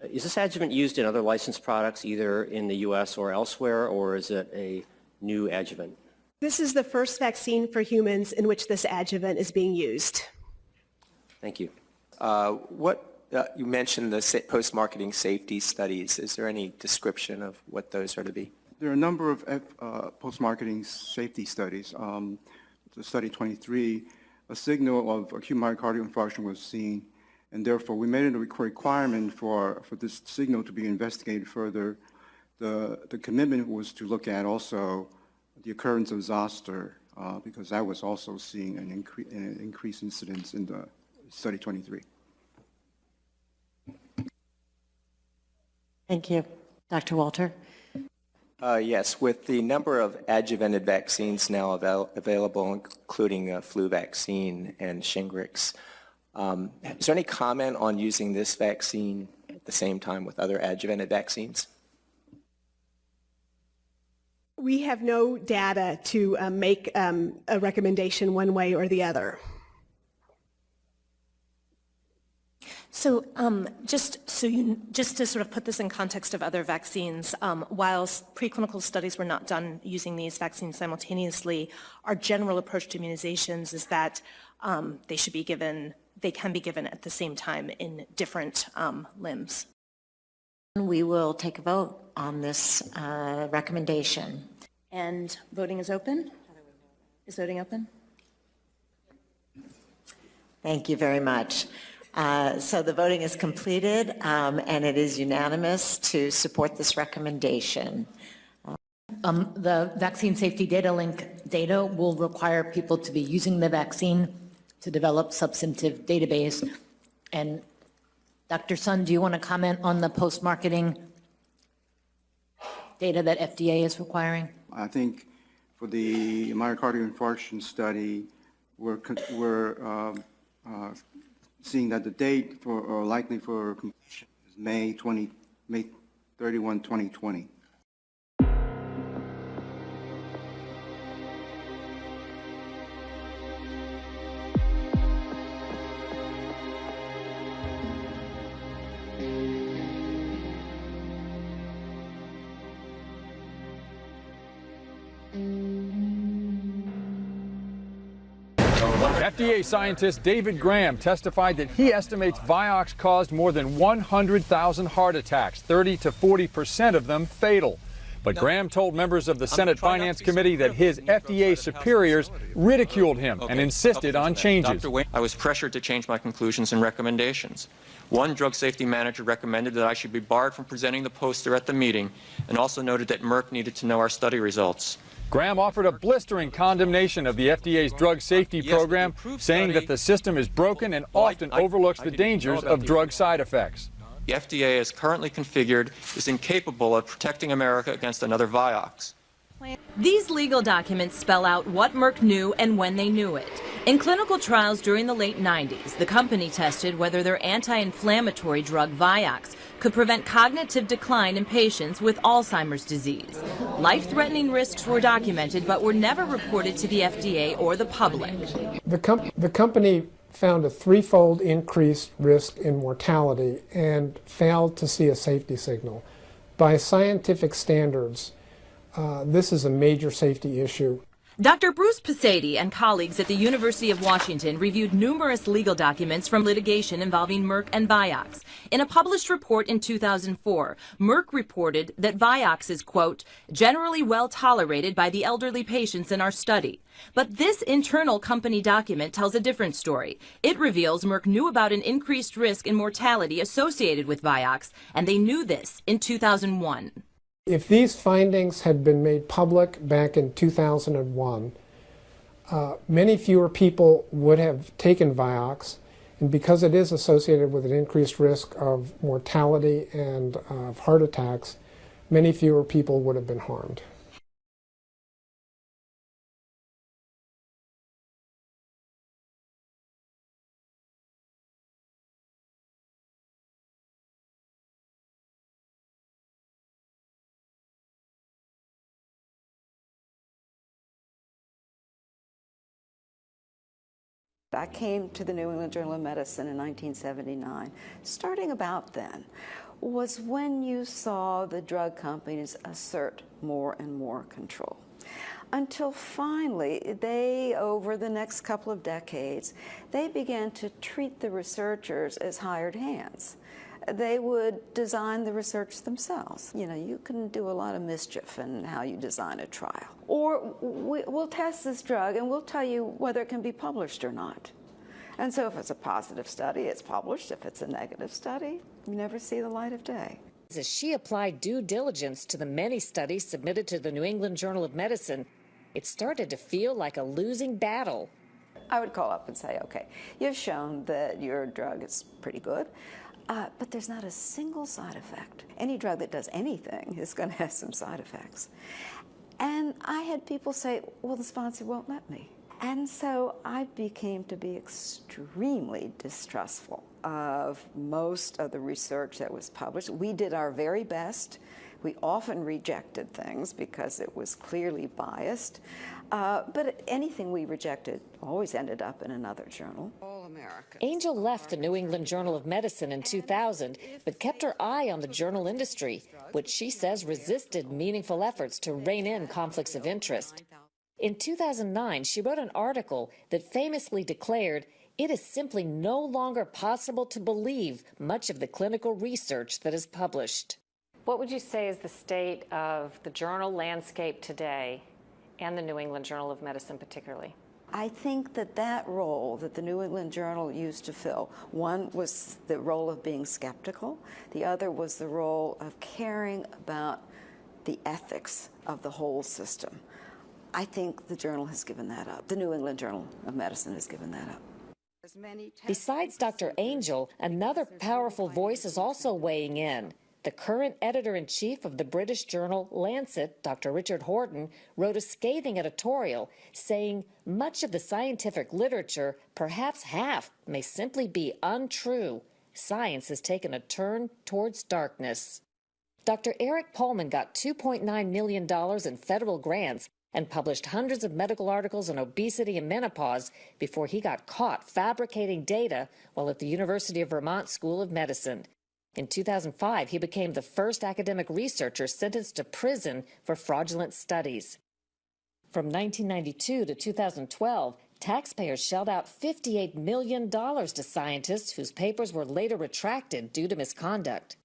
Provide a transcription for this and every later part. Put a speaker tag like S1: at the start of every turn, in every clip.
S1: Is this adjuvant used in other licensed products, either in the U.S. or elsewhere, or is it a new adjuvant?
S2: This is the first vaccine for humans in which this adjuvant is being used.
S1: Thank you.
S3: You mentioned the post-marketing safety studies. Is there any description of what those are to be?
S4: There are a number of post-marketing safety studies. The study 23, a signal of acute myocardial infarction was seen, and therefore we made it a requirement for this signal to be investigated further. The commitment was to look at also the occurrence of zoster, because that was also seeing an increased incidence in the study 23.
S5: Thank you. Dr. Walter?
S3: Yes, with the number of adjuvanted vaccines now available, including flu vaccine and Shingrix, is there any comment on using this vaccine at the same time with other adjuvanted vaccines?
S2: We have no data to make a recommendation one way or the other.
S6: So just to sort of put this in context of other vaccines, whilst preclinical studies were not done using these vaccines simultaneously, our general approach to immunizations is that they can be given at the same time in different limbs.
S5: We will take a vote on this recommendation.
S6: And voting is open? Is voting open?
S5: Thank you very much. So the voting is completed, and it is unanimous to support this recommendation.
S7: The vaccine safety data link data will require people to be using the vaccine to develop substantive database. And Dr. Sun, do you want to comment on the post-marketing data that FDA is requiring?
S4: I think for the myocardial infarction study, we're seeing that the date for likely for completion is May 31, 2020.
S8: FDA scientist David Graham testified that he estimates Vioxx caused more than 100,000 heart attacks, 30 to 40% of them fatal. But Graham told members of the Senate Finance Committee that his FDA superiors ridiculed him and insisted on changes.
S9: I was pressured to change my conclusions and recommendations. One drug safety manager recommended that I should be barred from presenting the poster at the meeting and also noted that Merck needed to know our study results.
S8: Graham offered a blistering condemnation of the FDA's drug safety program, saying that the system is broken and often overlooks the dangers of drug side effects.
S9: The FDA, as currently configured, is incapable of protecting America against another Vioxx.
S10: These legal documents spell out what Merck knew and when they knew it. In clinical trials during the late 90s, the company tested whether their anti-inflammatory drug Vioxx could prevent cognitive decline in patients with Alzheimer's disease. Life-threatening risks were documented but were never reported to the FDA or the public.
S11: The company found a threefold increased risk in mortality and failed to see a safety signal. By scientific standards, this is a major safety issue.
S10: Dr. Bruce Pasady and colleagues at the University of Washington reviewed numerous legal documents from litigation involving Merck and Vioxx. In a published report in 2004, Merck reported that Vioxx is, quote, generally well tolerated by the elderly patients in our study. But this internal company document tells a different story. It reveals Merck knew about an increased risk in mortality associated with Vioxx, and they knew this in 2001.
S11: If these findings had been made public back in 2001, many fewer people would have taken Vioxx, and because it is associated with an increased risk of mortality and of heart attacks, many fewer people would have been harmed.
S12: I came to the New England Journal of Medicine in 1979. Starting about then was when you saw the drug companies assert more and more control. Until finally, they, over the next couple of decades, they began to treat the researchers as hired hands. They would design the research themselves. You know, you can do a lot of mischief in how you design a trial. Or we'll test this drug and we'll tell you whether it can be published or not. And so if it's a positive study, it's published. If it's a negative study, you never see the light of day.
S13: As she applied due diligence to the many studies submitted to the New England Journal of Medicine, it started to feel like a losing battle.
S12: I would call up and say, okay, you've shown that your drug is pretty good, but there's not a single side effect. Any drug that does anything is going to have some side effects. And I had people say, well, the sponsor won't let me. And so I became to be extremely distrustful of most of the research that was published. We did our very best. We often rejected things because it was clearly biased. But anything we rejected always ended up in another journal.
S13: Angel left the New England Journal of Medicine in 2000, but kept her eye on the journal industry, which she says resisted meaningful efforts to rein in conflicts of interest. In 2009, she wrote an article that famously declared, "It is simply no longer possible to believe much of the clinical research that is published."
S14: What would you say is the state of the journal landscape today, and the New England Journal of Medicine particularly?
S12: I think that that role that the New England Journal used to fill, one was the role of being skeptical, the other was the role of caring about the ethics of the whole system. I think the journal has given that up. The New England Journal of Medicine has given that up.
S13: Besides Dr. Angel, another powerful voice is also weighing in. The current editor-in-chief of the British journal Lancet, Dr. Richard Horton, wrote a scathing editorial saying much of the scientific literature, perhaps half, may simply be untrue. Science has taken a turn towards darkness. Dr. Eric Pullman got $2.9 million in federal grants and published hundreds of medical articles on obesity and menopause before he got caught fabricating data while at the University of Vermont School of Medicine. In 2005, he became the first academic researcher sentenced to prison for fraudulent studies. From 1992 to 2012, taxpayers shelled out $58 million to scientists whose papers were later retracted due to misconduct.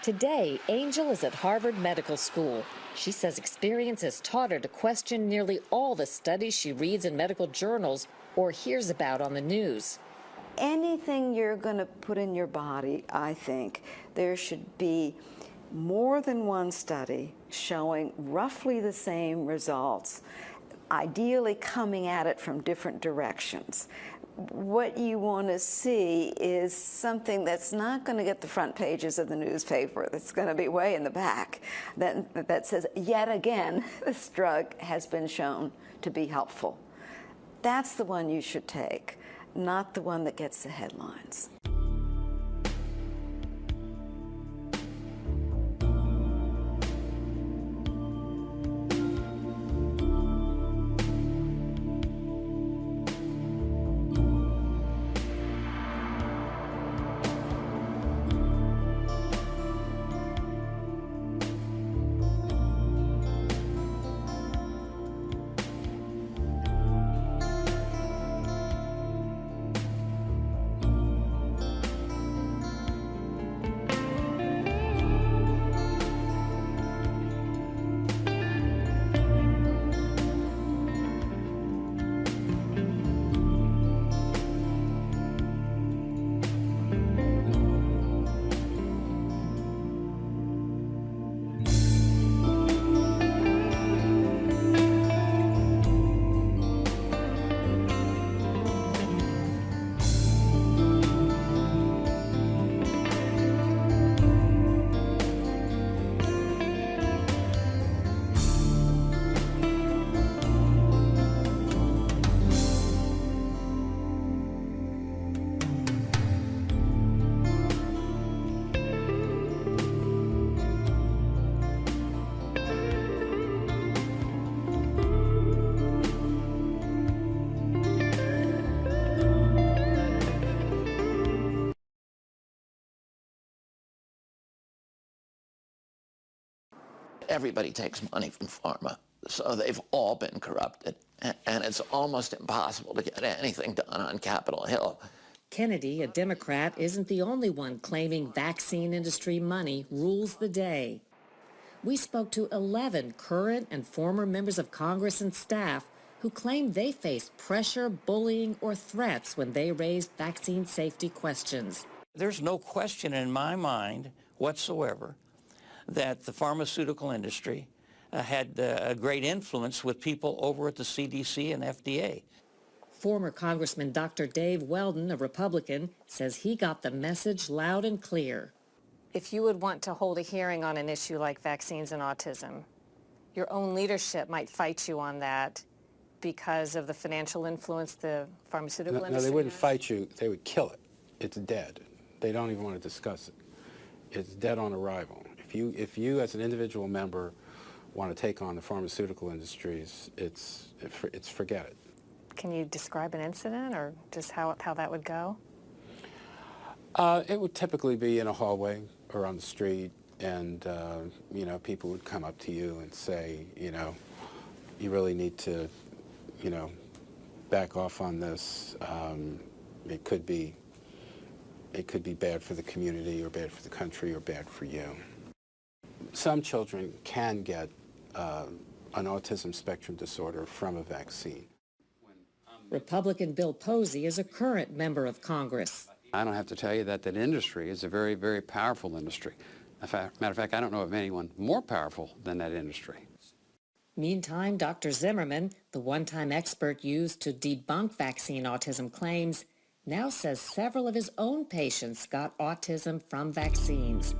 S13: Today, Angel is at Harvard Medical School. She says experience has taught her to question nearly all the studies she reads in medical journals or hears about on the news.
S12: Anything you're going to put in your body, I think, there should be more than one study showing roughly the same results, ideally coming at it from different directions. What you want to see is something that's not going to get the front pages of the newspaper, that's going to be way in the back, that says, yet again, this drug has been shown to be helpful. That's the one you should take, not the one that gets the headlines.
S15: everybody takes money from pharma, so they've all been corrupted, and it's almost impossible to get anything done on Capitol Hill.
S13: Kennedy, a Democrat, isn't the only one claiming vaccine industry money rules the day. We spoke to 11 current and former members of Congress and staff who claimed they faced pressure, bullying, or threats when they raised vaccine safety questions.
S16: There's no question in my mind whatsoever that the pharmaceutical industry had a great influence with people over at the CDC and FDA.
S13: Former Congressman Dr. Dave Weldon, a Republican, says he got the message loud and clear.
S14: If you would want to hold a hearing on an issue like vaccines and autism, your own leadership might fight you on that because of the financial influence the pharmaceutical industry
S17: No, they wouldn't
S14: has?
S17: fight you. They would kill it. It's dead. They don't even want to discuss it. It's dead on arrival. If you as an individual member want to take on the pharmaceutical industries, it's forget it.
S14: Can you describe an incident or just how that would go?
S17: It would typically be in a hallway or on the street, and people would come up to you and say, you really need to, back off on this. It could be bad for the community or bad for the country or bad for you. Some children can get an autism spectrum disorder from a vaccine.
S13: Republican Bill Posey is a current member of Congress.
S18: I don't have to tell you that industry is a very, very powerful industry. Matter of fact, I don't know of anyone more powerful than that industry.
S13: Meantime, Dr. Zimmerman, the one-time expert used to debunk vaccine autism claims, now says several of his own patients got autism from vaccines.